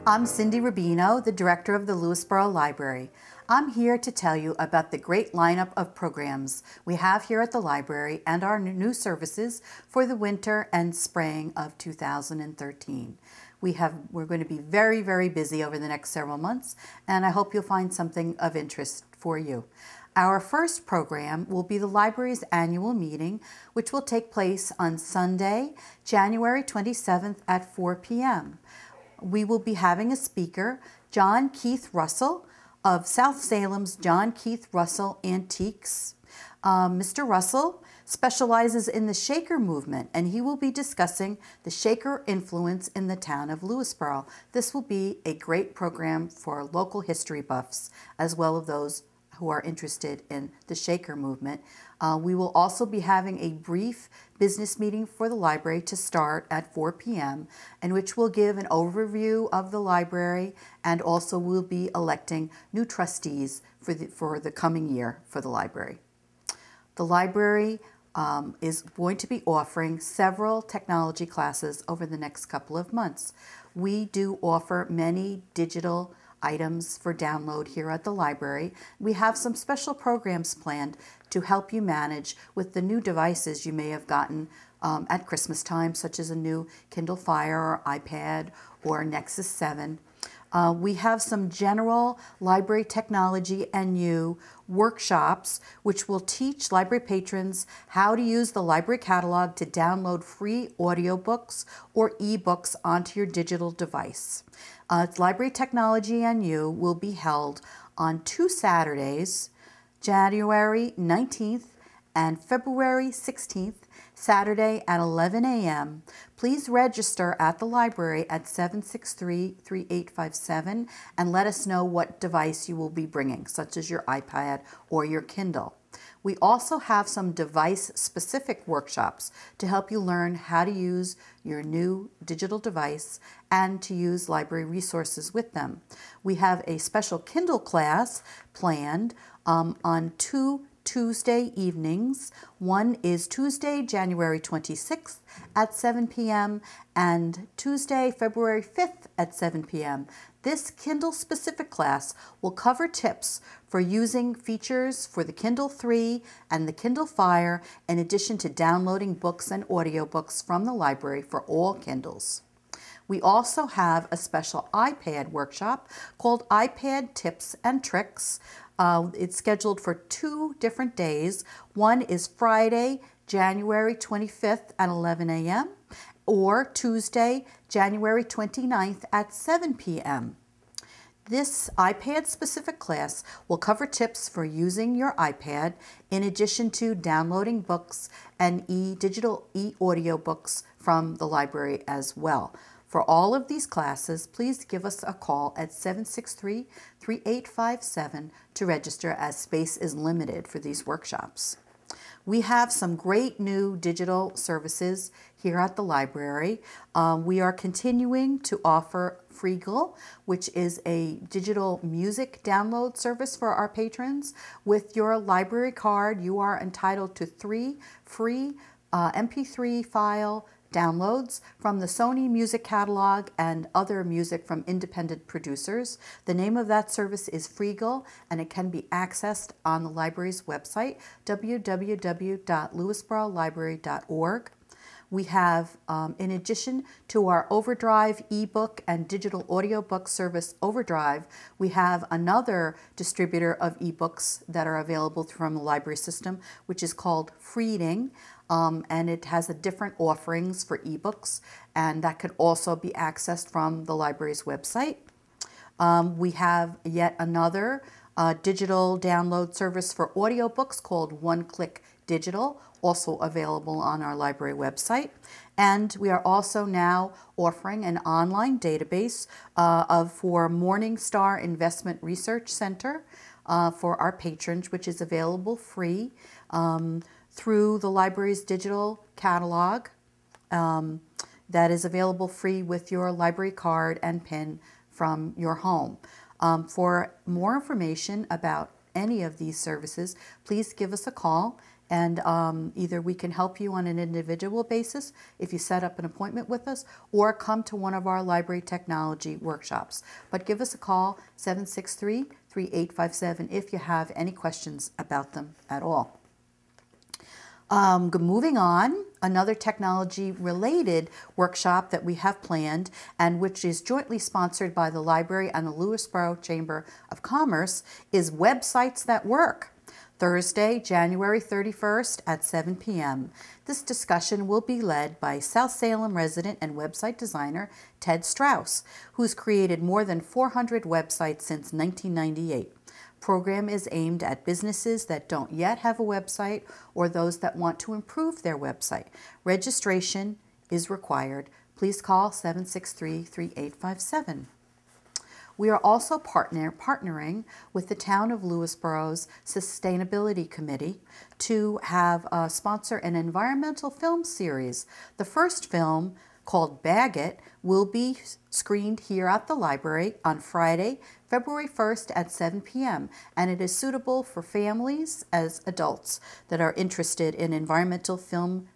I'm Cindy Rubino, the director of the Lewisboro Library. I'm here to tell you about the great lineup of programs we have here at the library and our new services for the winter and spring of 2013. We're going to be very, very busy over the next several months, and I hope you'll find something of interest for you. Our first program will be the library's annual meeting, which will take place on Sunday, January 27th at 4 p.m. We will be having a speaker, John Keith Russell of South Salem's John Keith Russell Antiques. Mr. Russell specializes in the Shaker movement, and he will be discussing the Shaker influence in the town of Lewisboro. This will be a great program for local history buffs, as well as those who are interested in the Shaker movement. We will also be having a brief business meeting for the library to start at 4 p.m. in which we'll give an overview of the library, and also we'll be electing new trustees for the coming year for the library. The library is going to be offering several technology classes over the next couple of months. We do offer many digital items for download here at the library. We have some special programs planned to help you manage with the new devices you may have gotten at Christmas time, such as a new Kindle Fire or iPad or Nexus 7. We have some general library technology and you workshops which will teach library patrons how to use the library catalog to download free audiobooks or ebooks onto your digital device. Library Technology and You will be held on 2 Saturdays, January 19th and February 16th, Saturday at 11 a.m. Please register at the library at 763-3857 and let us know what device you will be bringing, such as your iPad or your Kindle. We also have some device-specific workshops to help you learn how to use your new digital device and to use library resources with them. We have a special Kindle class planned on 2 Tuesday evenings. One is Tuesday, January 26th at 7 p.m. and Tuesday, February 5th at 7 p.m. This Kindle-specific class will cover tips for using features for the Kindle 3 and the Kindle Fire, in addition to downloading books and audiobooks from the library for all Kindles. We also have a special iPad workshop called iPad Tips and Tricks. It's scheduled for 2 different days. One is Friday, January 25th at 11 a.m. or Tuesday, January 29th at 7 p.m. This iPad-specific class will cover tips for using your iPad in addition to downloading books and digital audiobooks from the library as well. For all of these classes, please give us a call at 763-3857 to register, as space is limited for these workshops. We have some great new digital services here at the library. We are continuing to offer Freegal, which is a digital music download service for our patrons. With your library card, you are entitled to 3 free MP3 file downloads from the Sony music catalog and other music from independent producers. The name of that service is Freegal, and it can be accessed on the library's website, www.lewisborolibrary.org. We have, in addition to our Overdrive ebook and digital audiobook service Overdrive, we have another distributor of ebooks that are available from the library system, which is called Freeding. And it has different offerings for ebooks, and that could also be accessed from the library's website. We have yet another digital download service for audiobooks called One Click Digital, also available on our library website. And we are also now offering an online database for Morningstar Investment Research Center for our patrons, which is available free through the library's digital catalog that is available free with your library card and PIN from your home. For more information about any of these services, please give us a call And either we can help you on an individual basis if you set up an appointment with us, or come to one of our library technology workshops. But give us a call, 763-3857, if you have any questions about them at all. Moving on, another technology-related workshop that we have planned, and which is jointly sponsored by the library and the Lewisboro Chamber of Commerce, is Websites That Work. Thursday, January 31st at 7 p.m. This discussion will be led by South Salem resident and website designer Ted Strauss, who's created more than 400 websites since 1998. Program is aimed at businesses that don't yet have a website or those that want to improve their website. Registration is required. Please call 763-3857. We are also partnering with the Town of Lewisboro's Sustainability Committee to have sponsor an environmental film series. The first film, called Bag It, will be screened here at the library on Friday, February 1st at 7 p.m. and it is suitable for families as adults that are interested in environmental themed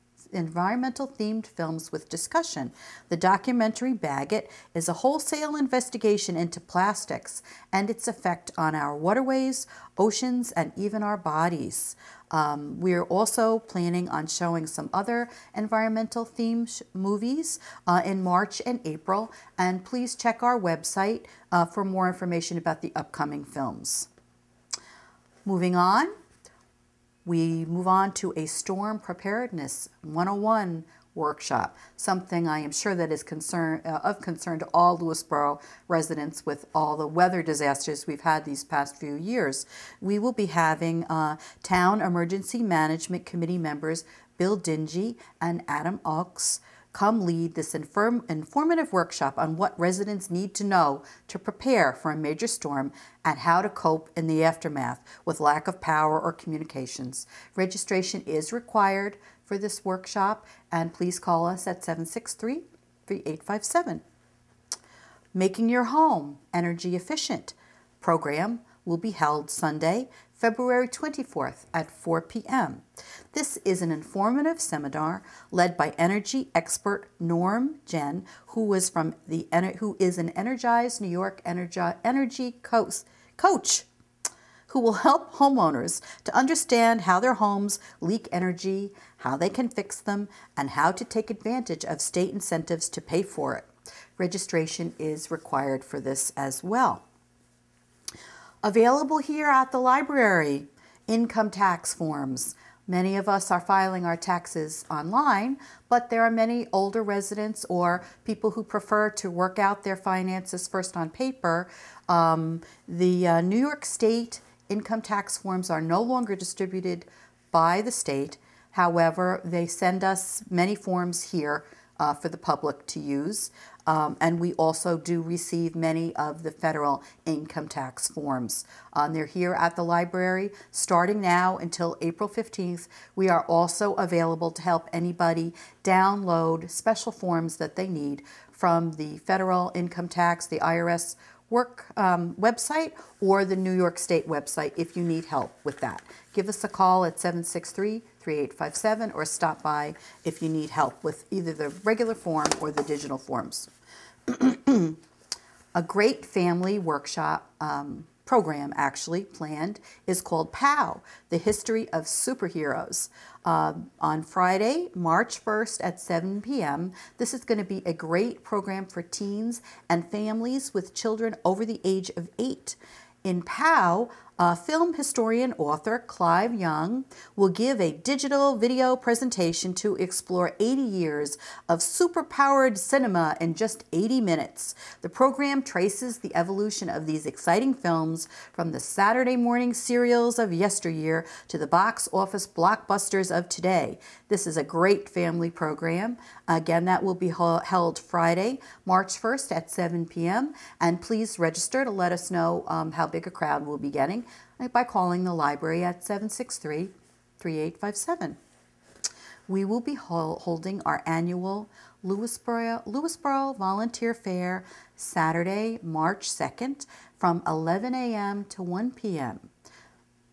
films with discussion. The documentary Bag It is a wholesale investigation into plastics and its effect on our waterways, oceans, and even our bodies. We are also planning on showing some other environmental themed movies in March and April, and please check our website for more information about the upcoming films. Moving on, we move on to a Storm Preparedness 101 workshop, something I am sure that is of concern to all Lewisboro residents with all the weather disasters we've had these past few years. We will be having Town Emergency Management Committee members Bill Dingy and Adam Oaks come lead this informative workshop on what residents need to know to prepare for a major storm and how to cope in the aftermath with lack of power or communications. Registration is required for this workshop, and please call us at 763-3857. Making Your Home Energy Efficient program will be held Sunday, February 24th at 4 p.m. This is an informative seminar led by energy expert Norm Jen, who is an Energized New York energy coach, who will help homeowners to understand how their homes leak energy, how they can fix them, and how to take advantage of state incentives to pay for it. Registration is required for this as well. Available here at the library, income tax forms. Many of us are filing our taxes online, but there are many older residents or people who prefer to work out their finances first on paper. The New York State income tax forms are no longer distributed by the state. However, they send us many forms here for the public to use. And we also do receive many of the federal income tax forms. They're here at the library starting now until April 15th. We are also available to help anybody download special forms that they need from the federal income tax, the IRS work website, or the New York State website if you need help with that. Give us a call at 763-3857 or stop by if you need help with either the regular form or the digital forms. A great family workshop program actually planned is called POW, The History of Superheroes. On Friday, March 1st at 7 p.m. This is going to be a great program for teens and families with children over the age of 8. In POW, film historian author Clive Young will give a digital video presentation to explore 80 years of superpowered cinema in just 80 minutes. The program traces the evolution of these exciting films from the Saturday morning serials of yesteryear to the box office blockbusters of today. This is a great family program. Again, that will be held Friday, March 1st at 7 p.m. And please register to let us know how big a crowd we'll be getting by calling the library at 763-3857. We will be holding our annual Lewisboro Volunteer Fair Saturday, March 2nd from 11 a.m. to 1 p.m.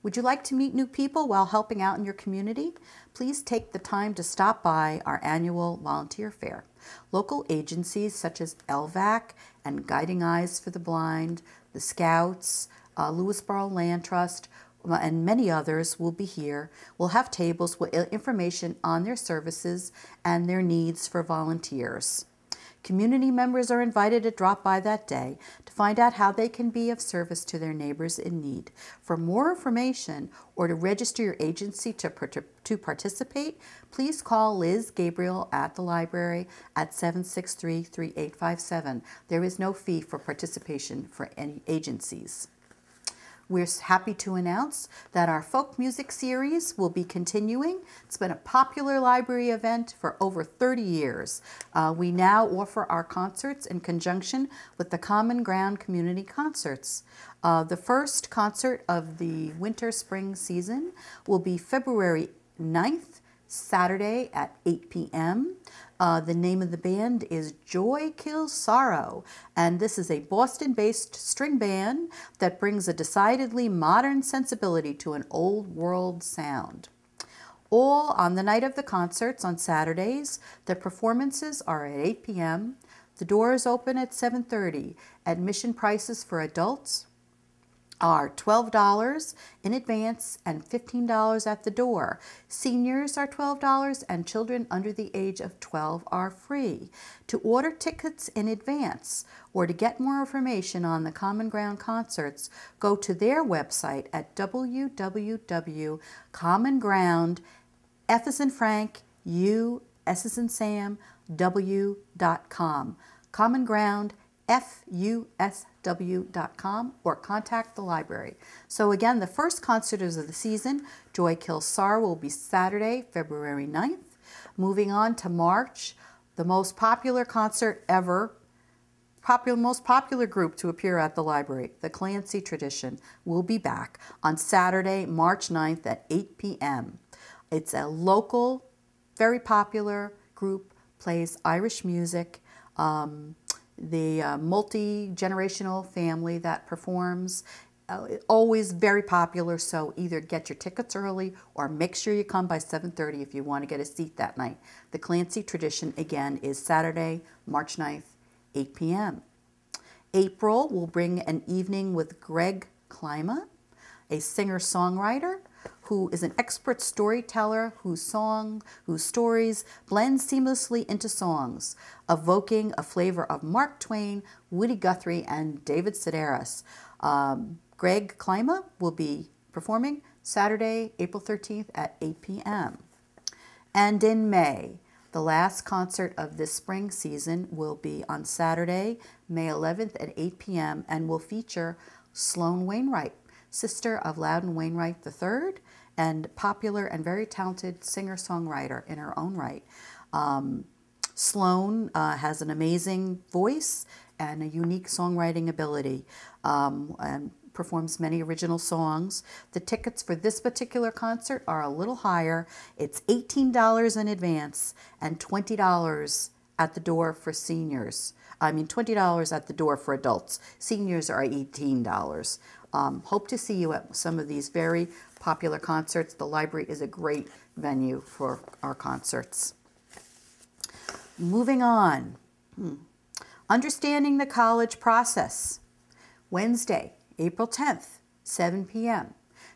Would you like to meet new people while helping out in your community? Please take the time to stop by our annual volunteer fair. Local agencies such as LVAC and Guiding Eyes for the Blind, the Scouts, Lewisboro Land Trust, and many others will be here. We'll have tables with information on their services and their needs for volunteers. Community members are invited to drop by that day to find out how they can be of service to their neighbors in need. For more information or to register your agency to participate, please call Liz Gabriel at the library at 763-3857. There is no fee for participation for any agencies. We're happy to announce that our folk music series will be continuing. It's been a popular library event for over 30 years. We now offer our concerts in conjunction with the Common Ground Community Concerts. The first concert of the winter-spring season will be February 9th, Saturday at 8 p.m. The name of the band is Joy Kills Sorrow, and this is a Boston-based string band that brings a decidedly modern sensibility to an old-world sound. All on the night of the concerts on Saturdays, the performances are at 8 p.m. The doors open at 7:30. Admission prices for adults are $12 in advance and $15 at the door. Seniors are $12 and children under the age of 12 are free. To order tickets in advance or to get more information on the Common Ground concerts, go to their website at www.commonground, F as in Frank, U, S as in Sam, W.com. Common Ground, FUSW.com, or contact the library. So again, the first concerts of the season, Joy Kills Sorrow, will be Saturday, February 9th. Moving on to March, the most popular concert ever, most popular group to appear at the library, the Clancy Tradition, will be back on Saturday, March 9th at 8 p.m. It's a local, very popular group, plays Irish music. The multi-generational family that performs, always very popular, so either get your tickets early or make sure you come by 7:30 if you want to get a seat that night. The Clancy Tradition, again, is Saturday, March 9th, 8 p.m. April will bring an evening with Greg Klima, a singer-songwriter who is an expert storyteller whose stories blend seamlessly into songs, evoking a flavor of Mark Twain, Woody Guthrie, and David Sedaris. Greg Klima will be performing Saturday, April 13th at 8 p.m. And in May, the last concert of this spring season will be on Saturday, May 11th at 8 p.m. and will feature Sloan Wainwright, sister of Loudon Wainwright III, and popular and very talented singer-songwriter in her own right. Sloan has an amazing voice and a unique songwriting ability, and performs many original songs. The tickets for this particular concert are a little higher. It's $18 in advance and $20 at the door for seniors. $20 at the door for adults. Seniors are $18. Hope to see you at some of these very popular concerts. The library is a great venue for our concerts. Moving on. Understanding the college process. Wednesday, April 10th, 7 p.m.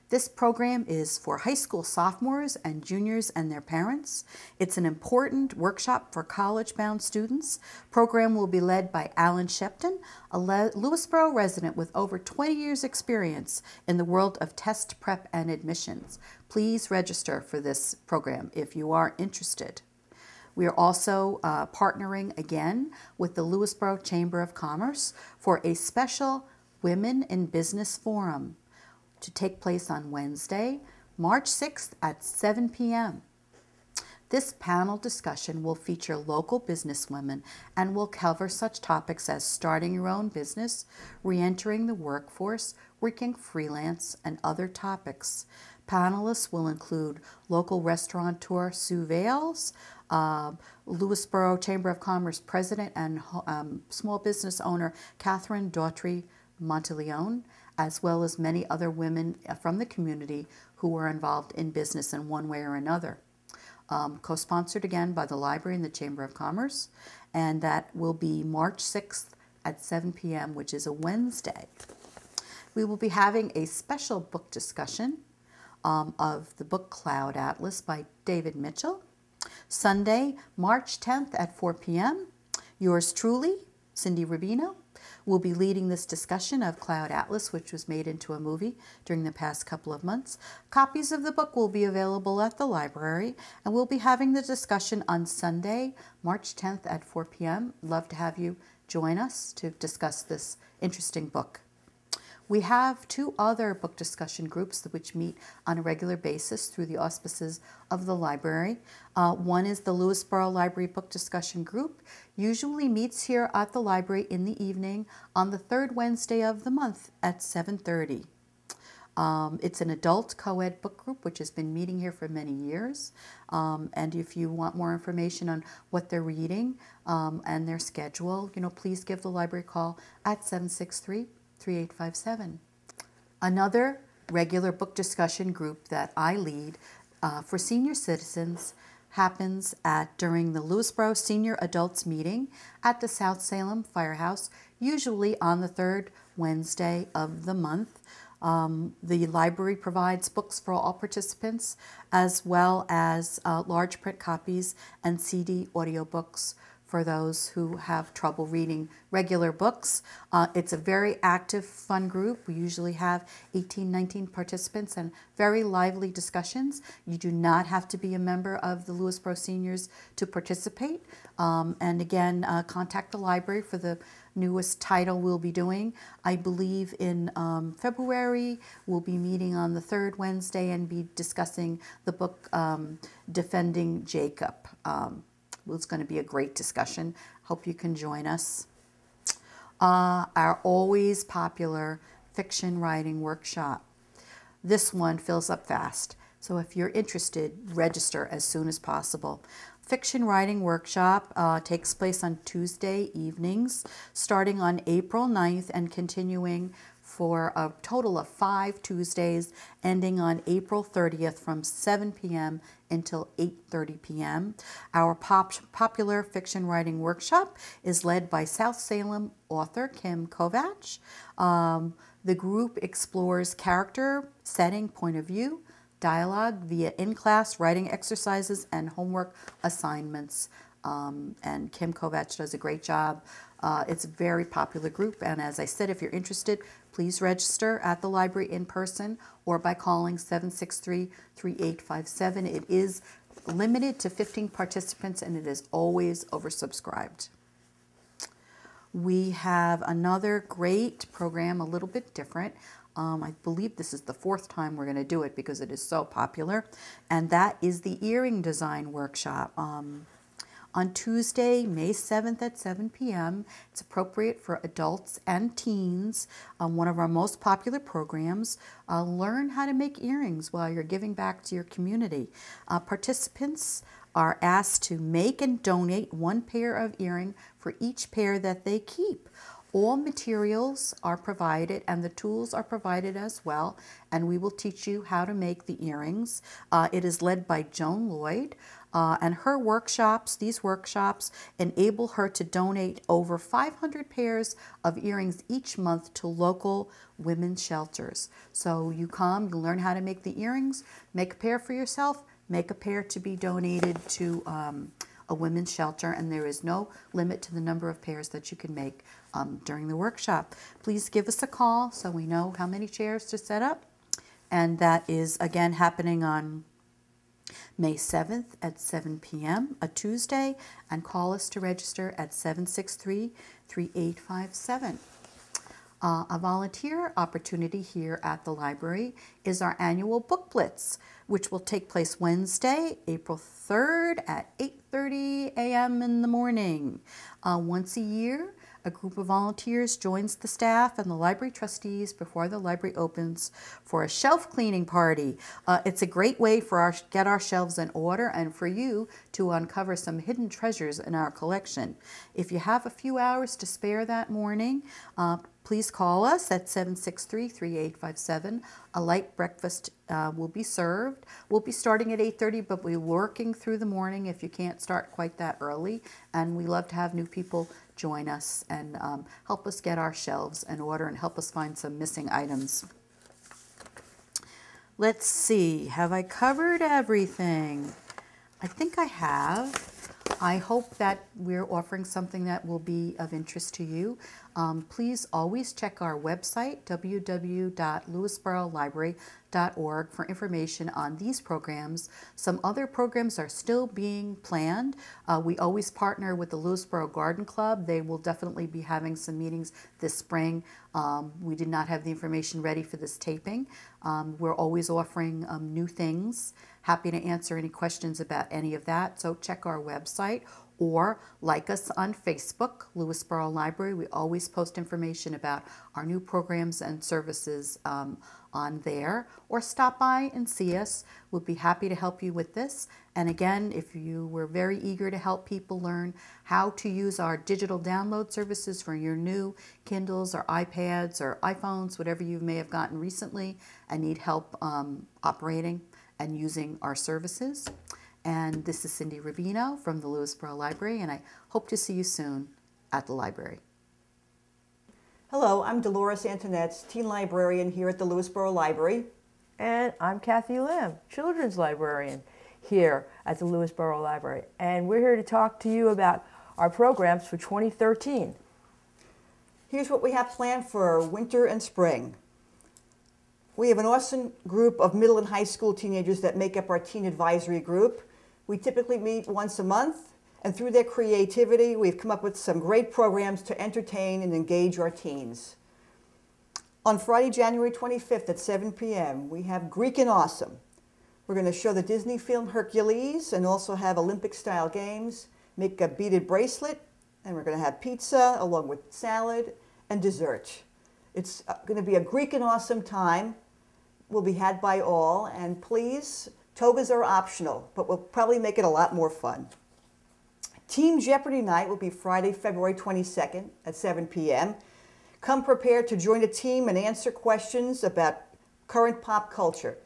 This program is for high school sophomores and juniors and their parents. It's an important workshop for college-bound students. Program will be led by Alan Shepton, a Lewisboro resident with over 20 years experience in the world of test prep and admissions. Please register for this program if you are interested. We are also partnering again with the Lewisboro Chamber of Commerce for a special Women in Business Forum to take place on Wednesday, March 6th at 7 p.m. This panel discussion will feature local businesswomen and will cover such topics as starting your own business, re-entering the workforce, working freelance, and other topics. Panelists will include local restaurateur Sue Vales, Lewisboro Chamber of Commerce President and small business owner Catherine Daughtry Monteleone, as well as many other women from the community who are involved in business in one way or another. Co-sponsored again by the library and the Chamber of Commerce, and that will be March 6th at 7 p.m., which is a Wednesday. We will be having a special book discussion of the book Cloud Atlas by David Mitchell. Sunday, March 10th at 4 p.m. Yours truly, Cindy Rubino, will be leading this discussion of Cloud Atlas, which was made into a movie during the past couple of months. Copies of the book will be available at the library, and we'll be having the discussion on Sunday, March 10th at 4 p.m. Love to have you join us to discuss this interesting book. We have two other book discussion groups which meet on a regular basis through the auspices of the library. One is the Lewisboro Library Book Discussion Group, usually meets here at the library in the evening on the third Wednesday of the month at 7:30. It's an adult co-ed book group which has been meeting here for many years. And if you want more information on what they're reading and their schedule, please give the library a call at 763-3857. Another regular book discussion group that I lead for senior citizens happens during the Lewisboro Senior Adults Meeting at the South Salem Firehouse, usually on the third Wednesday of the month. The library provides books for all participants, as well as large print copies and CD audiobooks for those who have trouble reading regular books. It's a very active, fun group. We usually have 18, 19 participants and very lively discussions. You do not have to be a member of the Lewisboro Seniors to participate. And again, contact the library for the newest title we'll be doing. I believe in February we'll be meeting on the third Wednesday and be discussing the book Defending Jacob. It's going to be a great discussion. Hope you can join us. Our always popular fiction writing workshop. This one fills up fast, so if you're interested, register as soon as possible. Fiction writing workshop takes place on Tuesday evenings, starting on April 9th and continuing for a total of 5 Tuesdays, ending on April 30th from 7 p.m. until 8:30 p.m. Our popular fiction writing workshop is led by South Salem author Kim Kovach. The group explores character, setting, point of view, dialogue via in-class writing exercises and homework assignments. And Kim Kovach does a great job. It's a very popular group, and as I said, if you're interested, please register at the library in person or by calling 763-3857. It is limited to 15 participants, and it is always oversubscribed. We have another great program, a little bit different. I believe this is the 4th time we're going to do it because it is so popular, and that is the earring design workshop. On Tuesday, May 7th at 7 p.m. It's appropriate for adults and teens. One of our most popular programs. Learn how to make earrings while you're giving back to your community. Participants are asked to make and donate 1 pair of earring for each pair that they keep. All materials are provided and the tools are provided as well, and we will teach you how to make the earrings. It is led by Joan Lloyd, and her workshops, these workshops, enable her to donate over 500 pairs of earrings each month to local women's shelters. So you come, you learn how to make the earrings, make a pair for yourself, make a pair to be donated to a women's shelter, and there is no limit to the number of pairs that you can make during the workshop. Please give us a call so we know how many chairs to set up, and that is again happening on May 7th at 7 p.m., a Tuesday, and call us to register at 763-3857. A volunteer opportunity here at the library is our annual Book Blitz, which will take place Wednesday, April 3rd at 8:30 a.m. in the morning. Once a year, a group of volunteers joins the staff and the library trustees before the library opens for a shelf cleaning party. It's a great way for get our shelves in order and for you to uncover some hidden treasures in our collection. If you have a few hours to spare that morning, Please call us at 763-3857. A light breakfast will be served. We'll be starting at 8:30, but we're working through the morning if you can't start quite that early. And we love to have new people join us and help us get our shelves in order and help us find some missing items. Let's see, have I covered everything? I think I have. I hope that we're offering something that will be of interest to you. Please always check our website, www.lewisborolibrary.org, for information on these programs. Some other programs are still being planned. We always partner with the Lewisboro Garden Club. They will definitely be having some meetings this spring. We did not have the information ready for this taping. We're always offering new things. Happy to answer any questions about any of that. So check our website or like us on Facebook, Lewisboro Library. We always post information about our new programs and services on there. Or stop by and see us. We'll be happy to help you with this. And again, if you were very eager to help people learn how to use our digital download services for your new Kindles or iPads or iPhones, whatever you may have gotten recently and need help operating and using our services. And this is Cindy Rubino from the Lewisboro Library, and I hope to see you soon at the library. Hello, I'm Dolores Antonetz, teen librarian here at the Lewisboro Library. And I'm Kathy Lamb, children's librarian here at the Lewisboro Library. And we're here to talk to you about our programs for 2013. Here's what we have planned for winter and spring. We have an awesome group of middle and high school teenagers that make up our teen advisory group. We typically meet once a month, and through their creativity, we've come up with some great programs to entertain and engage our teens. On Friday, January 25th at 7 p.m., we have Greek and Awesome. We're going to show the Disney film Hercules and also have Olympic-style games, make a beaded bracelet, and we're going to have pizza along with salad and dessert. It's going to be a Greek and Awesome time. Will be had by all, and please, togas are optional, but we'll probably make it a lot more fun. Team Jeopardy night will be Friday, February 22nd at 7 p.m. Come prepared to join a team and answer questions about current pop culture.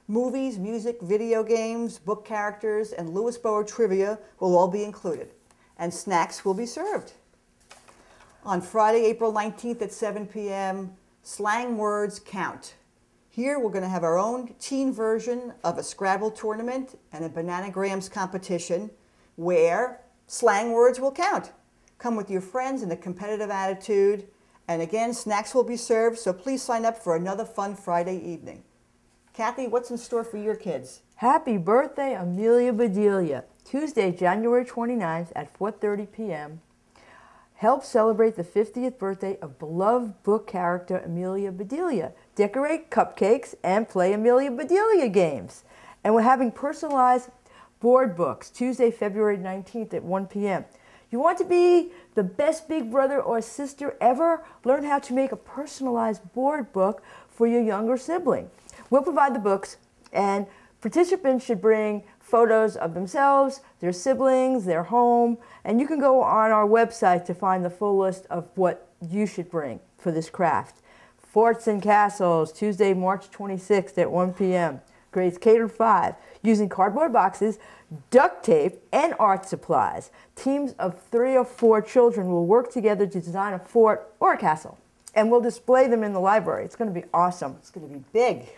Movies, music, video games, book characters, and Lewisboro trivia will all be included, and snacks will be served. On Friday, April 19th at 7 p.m., Slang Words Count. Here we're going to have our own teen version of a Scrabble tournament and a Bananagrams competition where slang words will count. Come with your friends in a competitive attitude. And again, snacks will be served, so please sign up for another fun Friday evening. Kathy, what's in store for your kids? Happy birthday, Amelia Bedelia. Tuesday, January 29th at 4:30 p.m. Help celebrate the 50th birthday of beloved book character Amelia Bedelia. Decorate cupcakes and play Amelia Bedelia games. And we're having personalized board books Tuesday, February 19th at 1 p.m. You want to be the best big brother or sister ever? Learn how to make a personalized board book for your younger sibling. We'll provide the books, and participants should bring photos of themselves, their siblings, their home, and you can go on our website to find the full list of what you should bring for this craft. Forts and Castles, Tuesday, March 26th at 1 p.m. Grades K to 5, using cardboard boxes, duct tape, and art supplies. Teams of 3 or 4 children will work together to design a fort or a castle, and we'll display them in the library. It's going to be awesome. It's going to be big.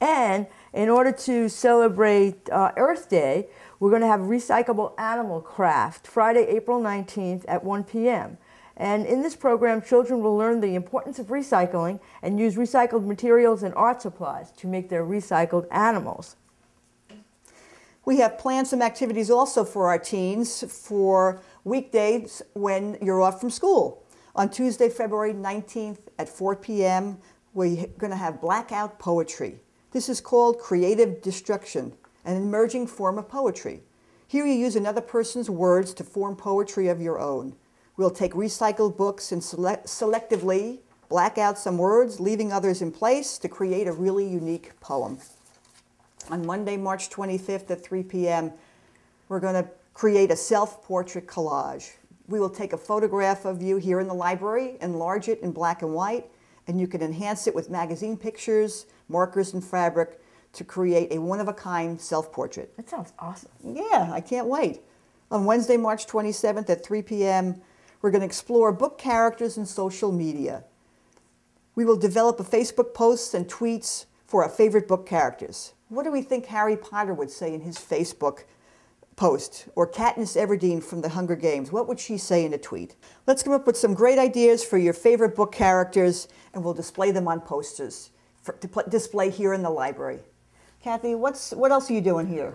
And in order to celebrate Earth Day, we're going to have recyclable animal craft Friday, April 19th at 1 p.m. And in this program, children will learn the importance of recycling and use recycled materials and art supplies to make their recycled animals. We have planned some activities also for our teens for weekdays when you're off from school. On Tuesday, February 19th at 4 p.m., we're going to have blackout poetry. This is called creative destruction, an emerging form of poetry. Here you use another person's words to form poetry of your own. We'll take recycled books and selectively black out some words, leaving others in place to create a really unique poem. On Monday, March 25th at 3 p.m., we're going to create a self-portrait collage. We will take a photograph of you here in the library, enlarge it in black and white, and you can enhance it with magazine pictures, markers, and fabric to create a one-of-a-kind self-portrait. That sounds awesome. Yeah, I can't wait. On Wednesday, March 27th at 3 p.m., we're going to explore book characters and social media. We will develop a Facebook posts and tweets for our favorite book characters. What do we think Harry Potter would say in his Facebook post? Or Katniss Everdeen from the Hunger Games? What would she say in a tweet? Let's come up with some great ideas for your favorite book characters, and we'll display them on posters to display here in the library. Kathy, what else are you doing here?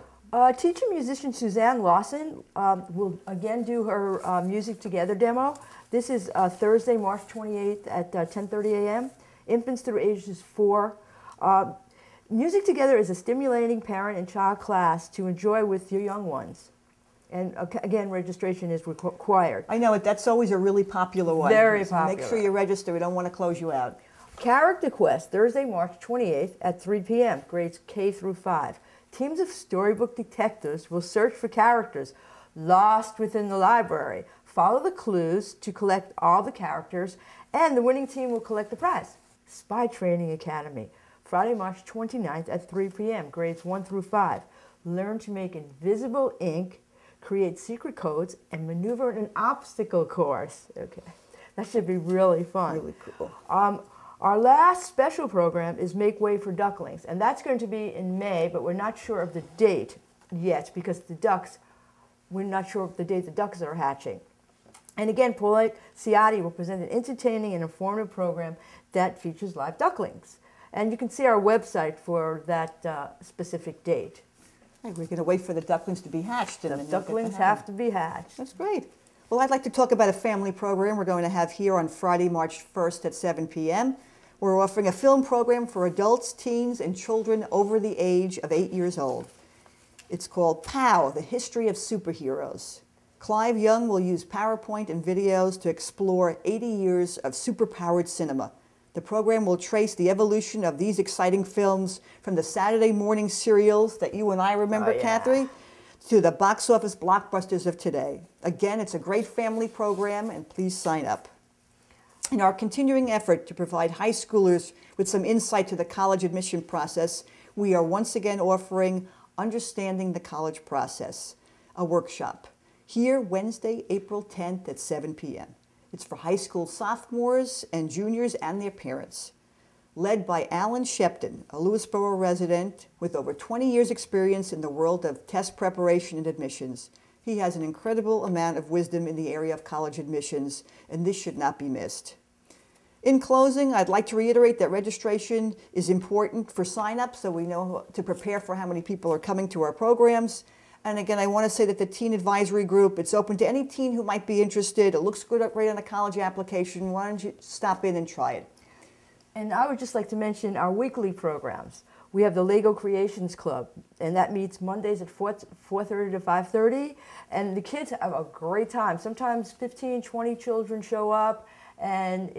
Teacher musician Suzanne Lawson will again do her Music Together demo. This is Thursday, March 28th at 10:30 a.m. Infants through ages 4. Music Together is a stimulating parent and child class to enjoy with your young ones. And again, registration is required. I know it. That's always a really popular one. Very So popular. make sure you register. We don't want to close you out. Character Quest, Thursday, March 28th at 3 p.m., grades K through 5. Teams of storybook detectives will search for characters lost within the library. Follow the clues to collect all the characters, and the winning team will collect the prize. Spy Training Academy, Friday, March 29th at 3 p.m., grades 1 through 5. Learn to make invisible ink, create secret codes, and maneuver in an obstacle course. Okay, that should be really fun. Really cool. Our last special program is Make Way for Ducklings, and that's going to be in May, but we're not sure of the date yet because we're not sure of the date the ducks are hatching. And again, Paulette Ciotti will present an entertaining and informative program that features live ducklings. And you can see our website for that specific date. Hey, we're going to wait for the ducklings to be hatched. The ducklings have to be hatched. That's great. Well, I'd like to talk about a family program we're going to have here on Friday, March 1st at 7 p.m. We're offering a film program for adults, teens, and children over the age of 8 years old. It's called POW, The History of Superheroes. Clive Young will use PowerPoint and videos to explore 80 years of superpowered cinema. The program will trace the evolution of these exciting films from the Saturday morning serials that you and I remember, Oh, yeah. Catherine, to the box office blockbusters of today. Again, it's a great family program, and please sign up. In our continuing effort to provide high schoolers with some insight to the college admission process, we are once again offering Understanding the College Process, a workshop, here Wednesday, April 10th at 7 p.m. It's for high school sophomores and juniors and their parents. Led by Alan Shepton, a Lewisboro resident with over 20 years' experience in the world of test preparation and admissions. He has an incredible amount of wisdom in the area of college admissions, and this should not be missed. In closing, I'd like to reiterate that registration is important for sign-up so we know to prepare for how many people are coming to our programs. And again, I want to say that the Teen Advisory Group, it's open to any teen who might be interested. It looks good right on a college application. Why don't you stop in and try it? And I would just like to mention our weekly programs. We have the Lego Creations Club, and that meets Mondays at 4:30 to 5:30, and the kids have a great time. Sometimes 15, 20 children show up, and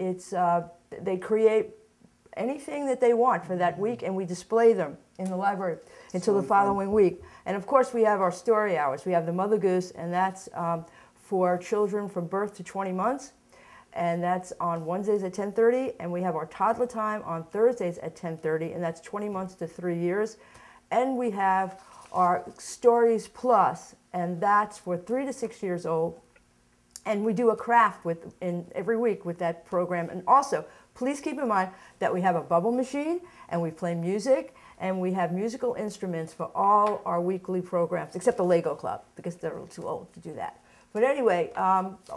they create anything that they want for that week, and we display them in the library until the following week. And of course, we have our story hours. We have the Mother Goose, and that's for children from birth to 20 months. And that's on Wednesdays at 10:30, and we have our toddler time on Thursdays at 10:30, and that's 20 months to 3 years. And we have our Stories Plus, and that's for 3 to 6 years old. And we do a craft every week with that program. And also, please keep in mind that we have a bubble machine, and we play music, and we have musical instruments for all our weekly programs, except the Lego Club, because they're a little too old to do that. But anyway,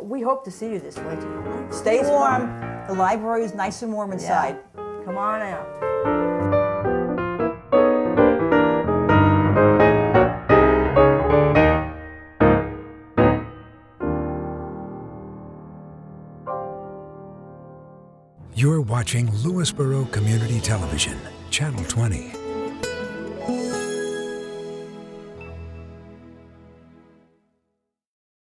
we hope to see you this winter. Stay warm. The library is nice and warm inside. Yeah. Come on out. You're watching Lewisboro Community Television, Channel 20.